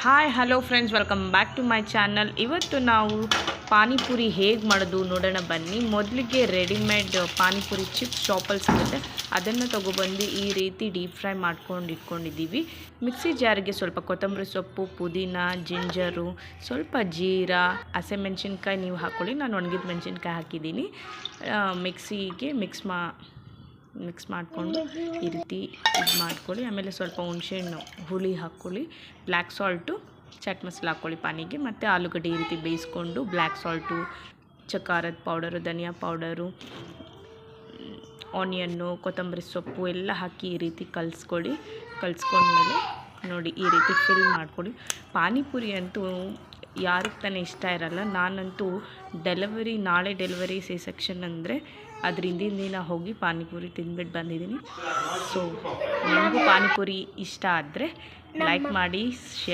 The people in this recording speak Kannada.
Hi hello friends, welcome back to my channel. ಇವತ್ತು ನಾವು ಪಾನಿಪುರಿ ಹೇಗೆ ಮಾಡೋದು ನೋಡೋಣ ಬನ್ನಿ. ಮೊದಲಿಗೆ ರೆಡಿಮೇಡ್ ಪಾನಿಪುರಿ ಚಿಪ್ಸ್ ಶಾಪಲ್ಲಿ ಸಿಗುತ್ತೆ, ಅದನ್ನು ತೊಗೊಬಂದು ಈ ರೀತಿ ಡೀಪ್ ಫ್ರೈ ಮಾಡ್ಕೊಂಡು ಇಟ್ಕೊಂಡಿದ್ದೀವಿ. ಮಿಕ್ಸಿ ಜಾರಿಗೆ ಸ್ವಲ್ಪ ಕೊತ್ತಂಬರಿ ಸೊಪ್ಪು, ಪುದೀನ, ಜಿಂಜರು, ಸ್ವಲ್ಪ ಜೀರಾ, ಹಸಿಮೆಣ್ಸಿನ್ಕಾಯಿ ನೀವು ಹಾಕ್ಕೊಳ್ಳಿ, ನಾನು ಒಣಗಿದ ಮೆಣಸಿನ್ಕಾಯಿ ಹಾಕಿದ್ದೀನಿ. ಮಿಕ್ಸಿಗೆ ಮಿಕ್ಸ್ ಮಾಡಿಕೊಂಡು ಈ ರೀತಿ ಇದು ಮಾಡ್ಕೊಳ್ಳಿ. ಆಮೇಲೆ ಸ್ವಲ್ಪ ಹುಣಸೆಹಣ್ಣು ಹುಳಿ ಹಾಕ್ಕೊಳ್ಳಿ, ಬ್ಲ್ಯಾಕ್ ಸಾಲ್ಟು, ಚಾಟ್ ಮಸಾಲ ಹಾಕ್ಕೊಳ್ಳಿ ಪಾನಿಗೆ, ಮತ್ತು ಆಲೂಗಡ್ಡೆ ಈ ರೀತಿ ಬೇಯಿಸ್ಕೊಂಡು ಬ್ಲ್ಯಾಕ್ ಸಾಲ್ಟು, ಖಾರದ ಪೌಡರು, ಧನಿಯಾ ಪೌಡರು, ಆನಿಯನ್ನು, ಕೊತ್ತಂಬರಿ ಸೊಪ್ಪು ಎಲ್ಲ ಹಾಕಿ ಈ ರೀತಿ ಕಲಿಸ್ಕೊಂಡ್ಮೇಲೆ ನೋಡಿ ಈ ರೀತಿ ಫಿಲ್ ಮಾಡ್ಕೊಳ್ಳಿ. ಪಾನಿಪುರಿ ಅಂತೂ ಯಾರಿಗೆ ತಾನೇ ಇಷ್ಟ ಇರಲ್ಲ. ನಾನಂತೂ ನಾಳೆ ಡೆಲಿವರಿ ಸಿ ಸೆಕ್ಷನ್ ಅಂದರೆ ಅದ್ರ ಹಿಂದಿನ ದಿನ ಹೋಗಿ ಪಾನಿಪುರಿ ತಿಂದ್ಬಿಟ್ಟು ಬಂದಿದ್ದೀನಿ. ಸೊ ನಿಮಗೂ ಪಾನಿಪುರಿ ಇಷ್ಟ ಆದರೆ ಲೈಕ್ ಮಾಡಿ, ಶೇರ್